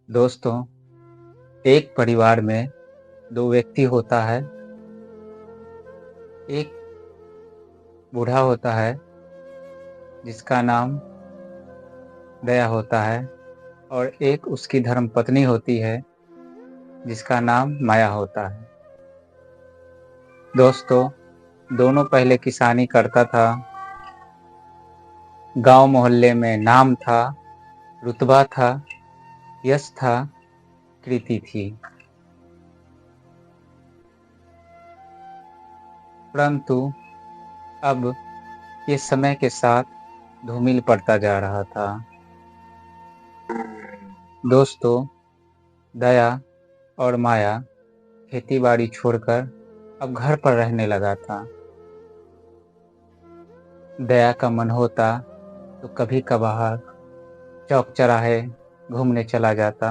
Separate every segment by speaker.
Speaker 1: दोस्तों, एक परिवार में दो व्यक्ति होता है। एक बूढ़ा होता है जिसका नाम दया होता है और एक उसकी धर्मपत्नी होती है जिसका नाम माया होता है। दोस्तों, दोनों पहले किसानी करता था। गांव मोहल्ले में नाम था, रुतबा था, यश था, कृति थी। परंतु अब ये समय के साथ धूमिल पड़ता जा रहा था। दोस्तों, दया और माया खेती बाड़ी छोड़कर अब घर पर रहने लगा था। दया का मन होता तो कभी कभार चौक चौराहे घूमने चला जाता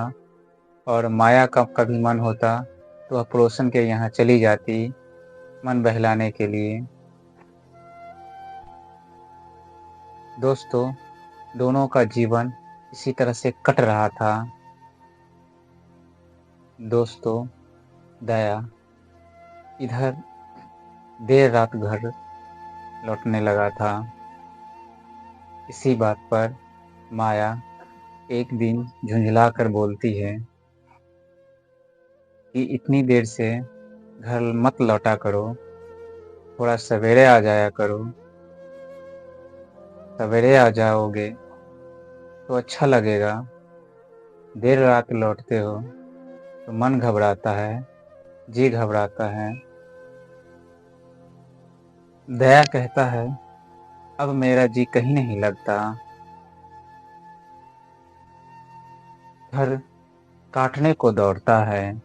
Speaker 1: और माया का कभी मन होता तो वह पड़ोसन के यहाँ चली जाती मन बहलाने के लिए। दोस्तों, दोनों का जीवन इसी तरह से कट रहा था। दोस्तों, दया इधर देर रात घर लौटने लगा था। इसी बात पर माया एक दिन झुंझला कर बोलती है कि इतनी देर से घर मत लौटा करो, थोड़ा सवेरे आ जाया करो। सवेरे आ जाओगे तो अच्छा लगेगा। देर रात लौटते हो तो मन घबराता है, जी घबराता है। दया कहता है, अब मेरा जी कहीं नहीं लगता। घर काटने को दौड़ता है।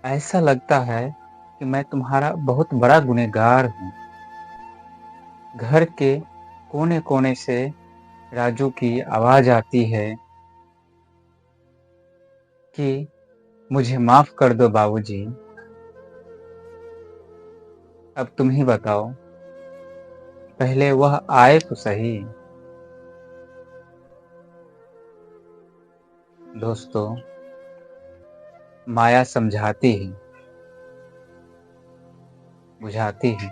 Speaker 1: ऐसा लगता है कि मैं तुम्हारा बहुत बड़ा गुनहगार हूँ। घर के कोने कोने से राजू की आवाज आती है कि मुझे माफ कर दो बाबूजी। अब तुम ही बताओ, पहले वह आए तो सही। दोस्तों, माया समझाती है, बुझाती है,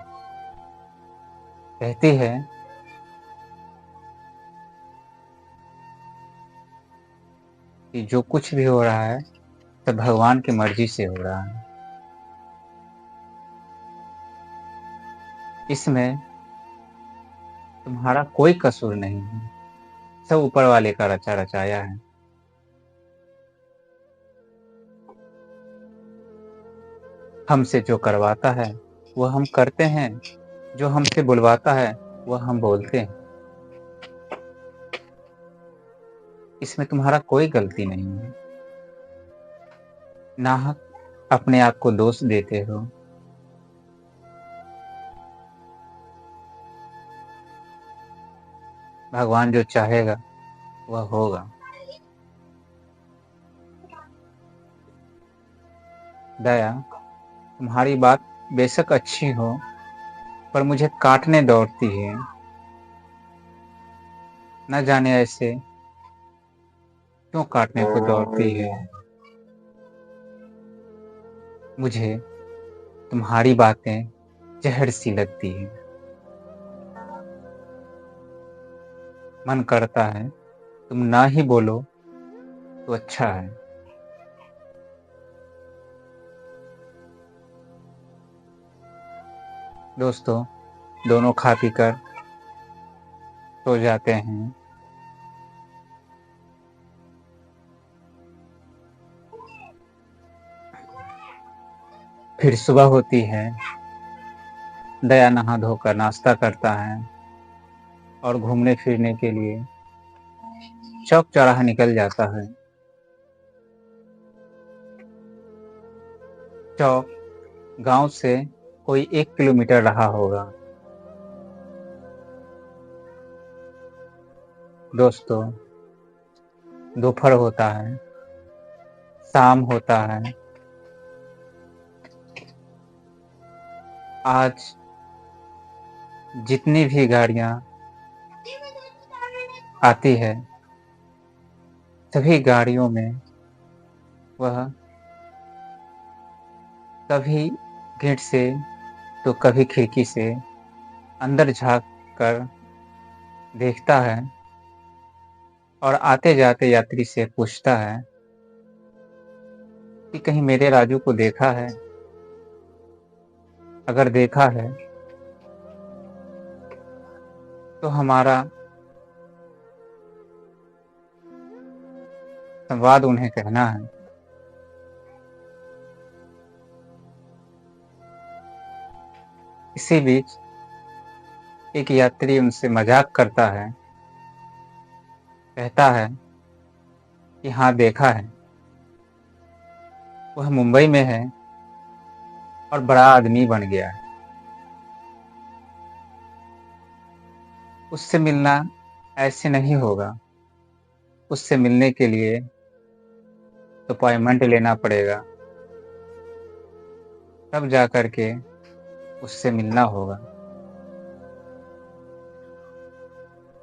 Speaker 1: कहती है कि जो कुछ भी हो रहा है सब भगवान की मर्जी से हो रहा है। इसमें तुम्हारा कोई कसूर नहीं है, सब ऊपर वाले का रचा रचाया है। हमसे जो करवाता है वह हम करते हैं, जो हमसे बुलवाता है वह हम बोलते हैं। इसमें तुम्हारा कोई गलती नहीं है। नाहक अपने आप को दोष देते हो। भगवान जो चाहेगा वह होगा। दया, तुम्हारी बात बेशक अच्छी हो पर मुझे काटने दौड़ती है। न जाने ऐसे क्यों काटने को दौड़ती है। मुझे तुम्हारी बातें जहर सी लगती है। मन करता है तुम ना ही बोलो तो अच्छा है। दोस्तों, दोनों खा पी कर सो जाते हैं। फिर सुबह होती है। दया नहा धोकर नाश्ता करता है और घूमने फिरने के लिए चौक चौराहा निकल जाता है। चौक गांव से कोई 1 किलोमीटर रहा होगा। दोस्तों, दोपहर होता है, शाम होता है। आज जितनी भी गाड़ियां आती है सभी गाड़ियों में वह कभी गेट से तो कभी खिड़की से अंदर झाँक कर देखता है और आते-जाते यात्री से पूछता है कि कहीं मेरे राजू को देखा है? अगर देखा है तो हमारा संवाद उन्हें कहना है। इसी बीच एक यात्री उनसे मजाक करता है, कहता है कि हाँ देखा है, वह मुंबई में है और बड़ा आदमी बन गया है। उससे मिलना ऐसे नहीं होगा, उससे मिलने के लिए अपॉइंटमेंट लेना पड़ेगा, तब जा कर के उससे मिलना होगा।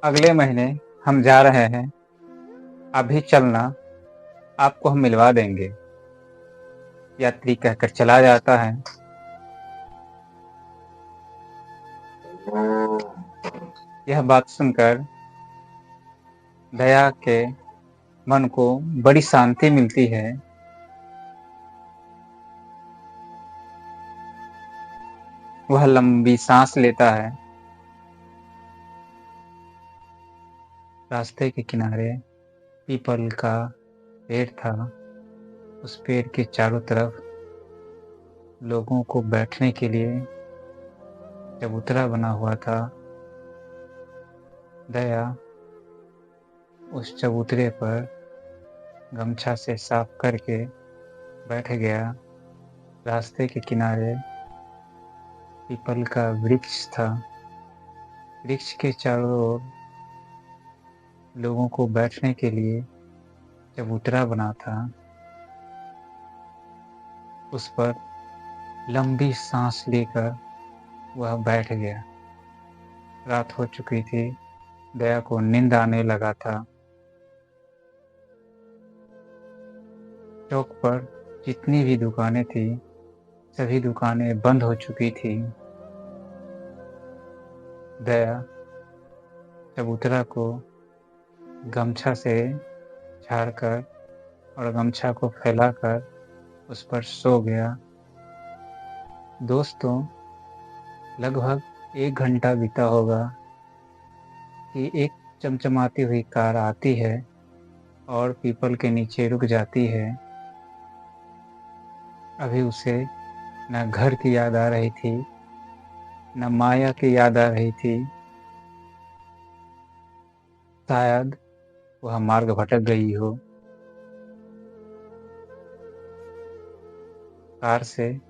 Speaker 1: अगले महीने हम जा रहे हैं, अभी चलना, आपको हम मिलवा देंगे। यात्री कहकर चला जाता है। यह बात सुनकर दया के मन को बड़ी शांति मिलती है। वह लंबी सांस लेता है। रास्ते के किनारे पीपल का पेड़ था। उस पेड़ के चारों तरफ लोगों को बैठने के लिए चबूतरा बना हुआ था। दया उस चबूतरे पर गमछा से साफ करके बैठ गया। रास्ते के किनारे पीपल का वृक्ष था। वृक्ष के चारों ओर लोगों को बैठने के लिए चबूतरा बना था। उस पर लंबी सांस लेकर वह बैठ गया। रात हो चुकी थी। दया को नींद आने लगा था। चौक पर जितनी भी दुकानें थी, सभी दुकानें बंद हो चुकी थी। दया चबूतरा को गमछा से झाड़कर और गमछा को फैलाकर उस पर सो गया। दोस्तों, लगभग 1 घंटा बीता होगा कि एक चमचमाती हुई कार आती है और पीपल के नीचे रुक जाती है। अभी उसे न घर की याद आ रही थी, न माया की याद आ रही थी। शायद वह मार्ग भटक गई हो। कार से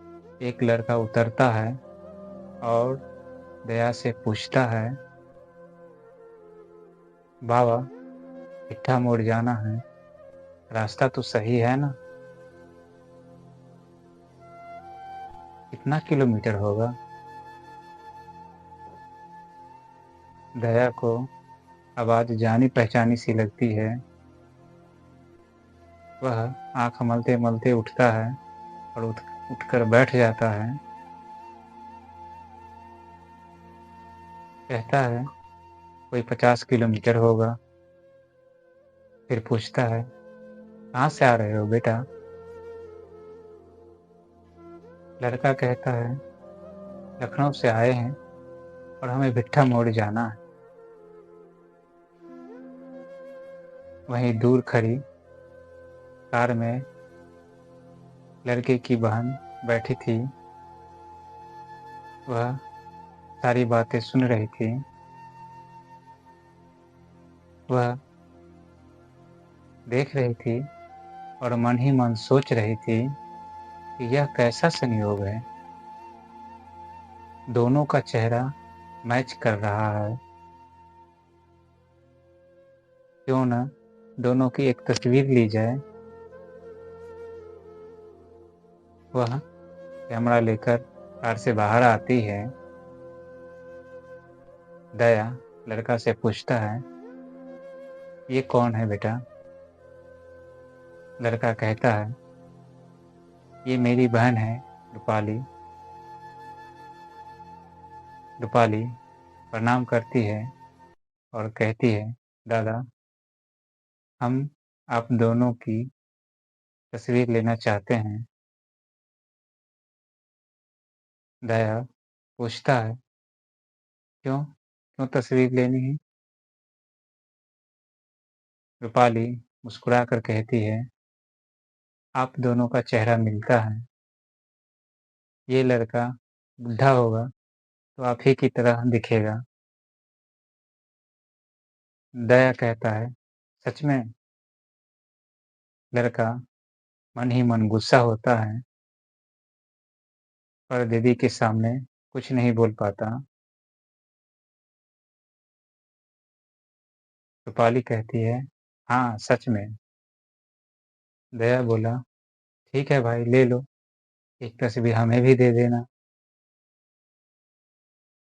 Speaker 1: एक लड़का उतरता है और दया से पूछता है, बाबा, इट्ठा मोड़ जाना है, रास्ता तो सही है ना? कितना किलोमीटर होगा? दया को आवाज जानी पहचानी सी लगती है। वह आंख मलते मलते उठता है और उठकर बैठ जाता है। कहता है कोई 50 किलोमीटर होगा। फिर पूछता है, कहाँ से आ रहे हो बेटा? लड़का कहता है, लखनऊ से आए हैं और हमें भिट्ठा मोड़ जाना है। वहीं दूर खड़ी कार में लड़के की बहन बैठी थी। वह सारी बातें सुन रही थी। वह देख रही थी और मन ही मन सोच रही थी कि यह कैसा संयोग है। दोनों का चेहरा मैच कर रहा है। क्यों न दोनों की एक तस्वीर ली जाए। वह कैमरा लेकर कार से बाहर आती है। दया लड़का से पूछता है, ये कौन है बेटा? लड़का कहता है, ये मेरी बहन है रूपाली। रूपाली प्रणाम करती है और कहती है, दादा, हम आप दोनों की तस्वीर लेना चाहते हैं। दया पूछता है, क्यों क्यों तस्वीर लेनी है? रूपाली मुस्कुराकर कहती है, आप दोनों का चेहरा मिलता है। ये लड़का बुढ़ा होगा तो आप ही की तरह दिखेगा। दया कहता है, सच में? लड़का मन ही मन गुस्सा होता है, पर दीदी के सामने कुछ नहीं बोल पाता। रूपाली कहती है, हाँ सच में। दया बोला, ठीक है भाई, ले लो, एक तस्वीर हमें भी दे देना।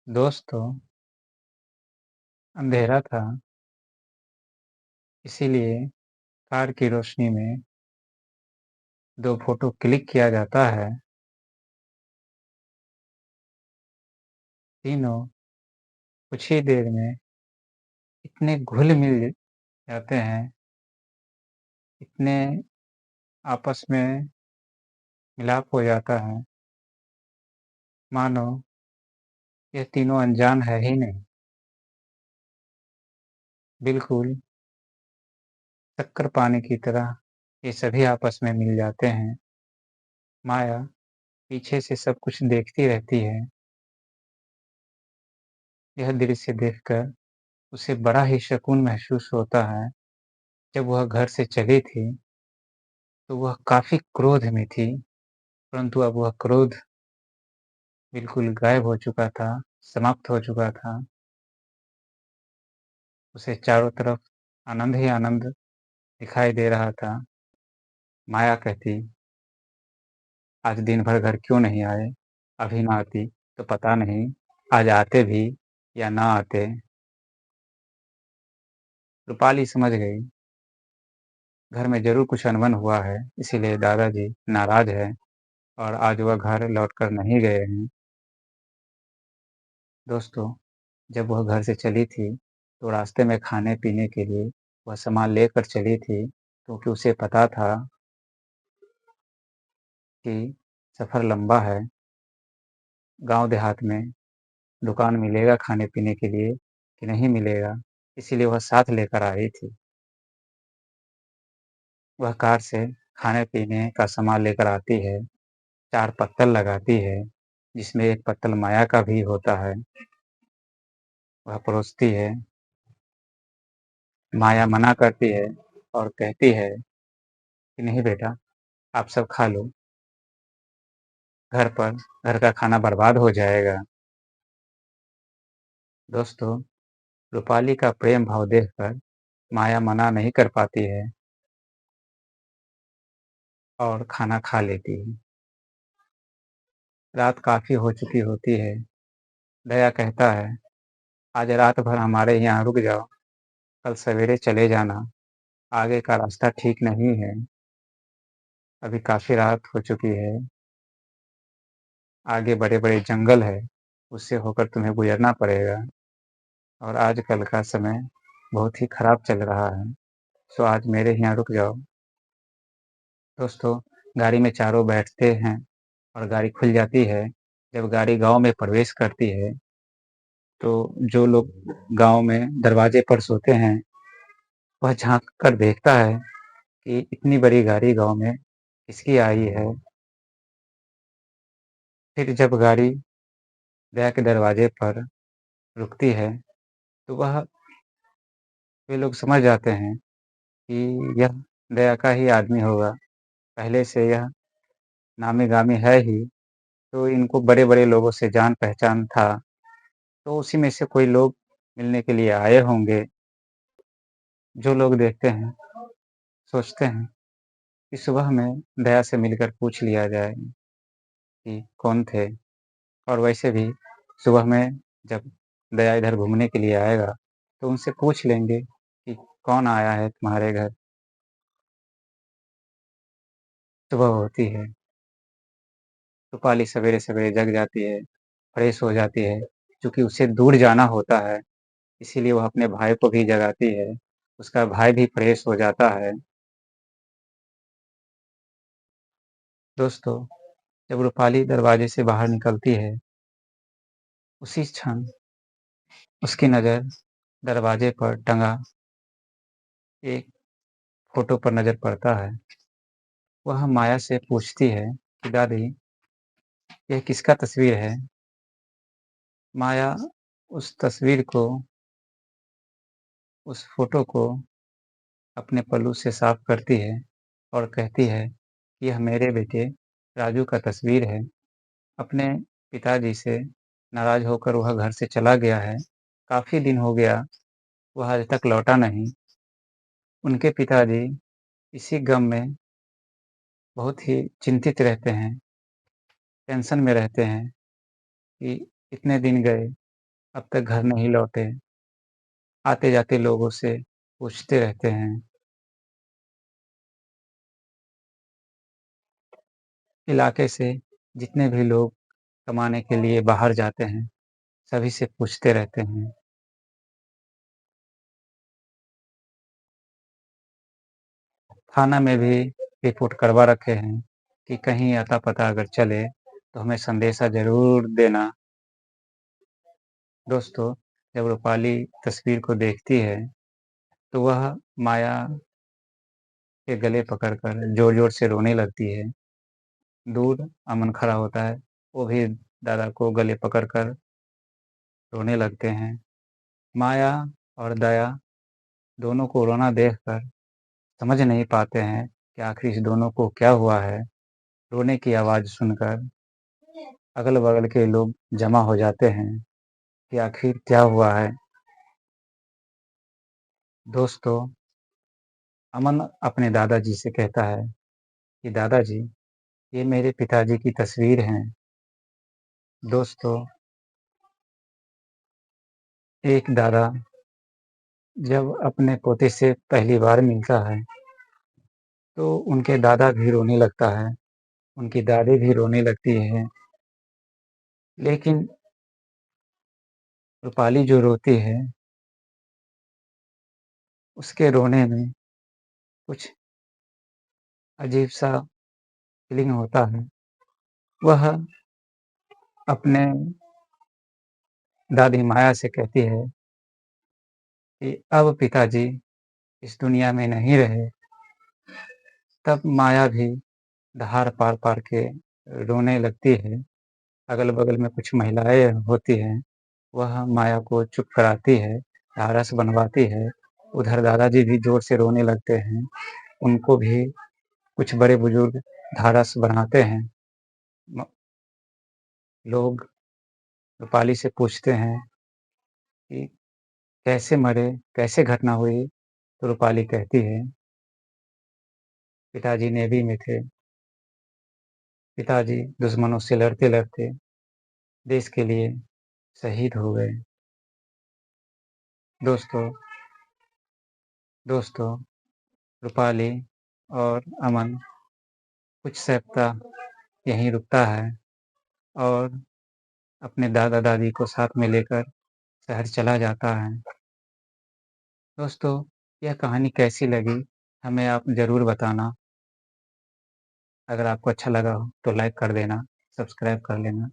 Speaker 1: दोस्तों, अंधेरा था, इसीलिए कार की रोशनी में दो फोटो क्लिक किया जाता है। तीनों कुछ ही देर में इतने घुल मिल जाते हैं, इतने आपस में मिलाप हो जाता है, मानो ये तीनों अनजान है ही नहीं। बिल्कुल शक्कर पानी की तरह ये सभी आपस में मिल जाते हैं। माया पीछे से सब कुछ देखती रहती है। यह दृश्य देखकर उसे बड़ा ही सुकून महसूस होता है। जब वह घर से चली थी, तो वह काफ़ी क्रोध में थी, परंतु अब वह क्रोध बिल्कुल गायब हो चुका था, समाप्त हो चुका था। उसे चारों तरफ आनंद ही आनंद दिखाई दे रहा था। माया कहती, आज दिन भर घर क्यों नहीं आए? अभी ना आती तो पता नहीं आज आते भी या ना आते। रूपाली समझ गई, घर में ज़रूर कुछ अनबन हुआ है, इसीलिए दादाजी नाराज़ हैं और आज वह घर लौटकर नहीं गए हैं। दोस्तों, जब वह घर से चली थी, तो रास्ते में खाने-पीने के लिए वह सामान लेकर चली थी, क्योंकि उसे पता था कि सफ़र लंबा है। गाँव देहात में दुकान मिलेगा खाने-पीने के लिए कि नहीं मिलेगा, इसीलिए वह साथ लेकर आई थी। वह कार से खाने-पीने का सामान लेकर आती है, 4 पत्तल लगाती है, जिसमें 1 पत्तल माया का भी होता है। वह परोसती है, माया मना करती है और कहती है कि नहीं बेटा, आप सब खा लो, घर का खाना बर्बाद हो जाएगा। दोस्तों, रूपाली का प्रेम भाव देखकर माया मना नहीं कर पाती है और खाना खा लेती है। रात काफ़ी हो चुकी होती है। दया कहता है, आज रात भर हमारे यहाँ रुक जाओ, कल सवेरे चले जाना, आगे का रास्ता ठीक नहीं है। अभी काफ़ी रात हो चुकी है, आगे बड़े-बड़े जंगल है, उससे होकर तुम्हें गुजरना पड़ेगा और आजकल का समय बहुत ही खराब चल रहा है, सो आज मेरे यहाँ रुक जाओ। दोस्तों, गाड़ी में चारों बैठते हैं और गाड़ी खुल जाती है। जब गाड़ी गाँव में प्रवेश करती है, तो जो लोग गाँव में दरवाजे पर सोते हैं, वह झाँक कर देखता है कि इतनी बड़ी गाड़ी गाँव में किसकी आई है। फिर जब गाड़ी दया के दरवाजे पर रुकती है, तो वे लोग समझ जाते हैं कि यह दया का ही आदमी होगा। पहले से यह नामी-गामी है ही, तो इनको बड़े-बड़े लोगों से जान-पहचान था, तो उसी में से कोई लोग मिलने के लिए आए होंगे। जो लोग देखते हैं, सोचते हैं कि सुबह में दया से मिलकर पूछ लिया जाए कि कौन थे? और वैसे भी सुबह में जब दया इधर घूमने के लिए आएगा, तो उनसे पूछ लेंगे कि कौन आया है तुम्हारे घर? सुबह होती है, रूपाली सवेरे-सवेरे जग जाती है, फ्रेश हो जाती है, चूँकि उसे दूर जाना होता है, इसीलिए वह अपने भाई को भी जगाती है, उसका भाई भी फ्रेश हो जाता है। दोस्तों, जब रूपाली दरवाजे से बाहर निकलती है, उसी क्षण उसकी नज़र दरवाजे पर टंगा एक फ़ोटो पर नज़र पड़ता है। वह माया से पूछती है कि दादी, यह किसका तस्वीर है? माया उस तस्वीर को, उस फ़ोटो को अपने पल्लू से साफ करती है और कहती है, यह मेरे बेटे राजू का तस्वीर है। अपने पिताजी से नाराज़ होकर वह घर से चला गया है। काफ़ी दिन हो गया, वह आज तक लौटा नहीं। उनके पिताजी इसी गम में बहुत ही चिंतित रहते हैं, टेंशन में रहते हैं कि इतने दिन गए, अब तक घर नहीं लौटे। आते-जाते लोगों से पूछते रहते हैं। इलाके से जितने भी लोग कमाने के लिए बाहर जाते हैं, सभी से पूछते रहते हैं। थाना में भी रिपोर्ट करवा रखे हैं कि कहीं अता-पता अगर चले, तो हमें संदेशा ज़रूर देना। दोस्तों, जब रूपाली तस्वीर को देखती है, तो वह माया के गले पकड़कर ज़ोर-ज़ोर से रोने लगती है। दूर अमन खड़ा होता है, वो भी दादा को गले पकड़कर रोने लगते हैं। माया और दया दोनों को रोना देखकर समझ नहीं पाते हैं कि आखिर इस दोनों को क्या हुआ है। रोने की आवाज़ सुनकर अगल-बगल के लोग जमा हो जाते हैं कि आखिर क्या हुआ है। दोस्तों, अमन अपने दादाजी से कहता है कि दादाजी, ये मेरे पिताजी की तस्वीर हैं। दोस्तों, एक दादा जब अपने पोते से पहली बार मिलता है, तो उनके दादा भी रोने लगता है, उनकी दादी भी रोने लगती है। लेकिन रूपाली जो रोती है, उसके रोने में कुछ अजीब-सा फीलिंग होता है। वह अपने दादी माया से कहती है कि अब पिताजी इस दुनिया में नहीं रहे। तब माया भी धार पार-पार के रोने लगती है। अगल-बगल में कुछ महिलाएँ होती हैं, वह माया को चुप कराती है, ढाढ़स बँधवाती है। उधर दादाजी भी ज़ोर से रोने लगते हैं, उनको भी कुछ बड़े-बुजुर्ग ढाढ़स बँधाते हैं। म लोग रूपाली से पूछते हैं कि कैसे मरे, कैसे घटना हुई? तो रूपाली कहती है, पिताजी नेवी में थे, पिताजी दुश्मनों से लड़ते-लड़ते देश के लिए शहीद हो गए। दोस्तों दोस्तों, रूपाली और अमन कुछ सप्ताह यहीं रुकता है और अपने दादा-दादी को साथ में लेकर शहर चला जाता है। दोस्तों, यह कहानी कैसी लगी, हमें आप ज़रूर बताना। अगर आपको अच्छा लगा हो, तो लाइक कर देना, सब्सक्राइब कर लेना।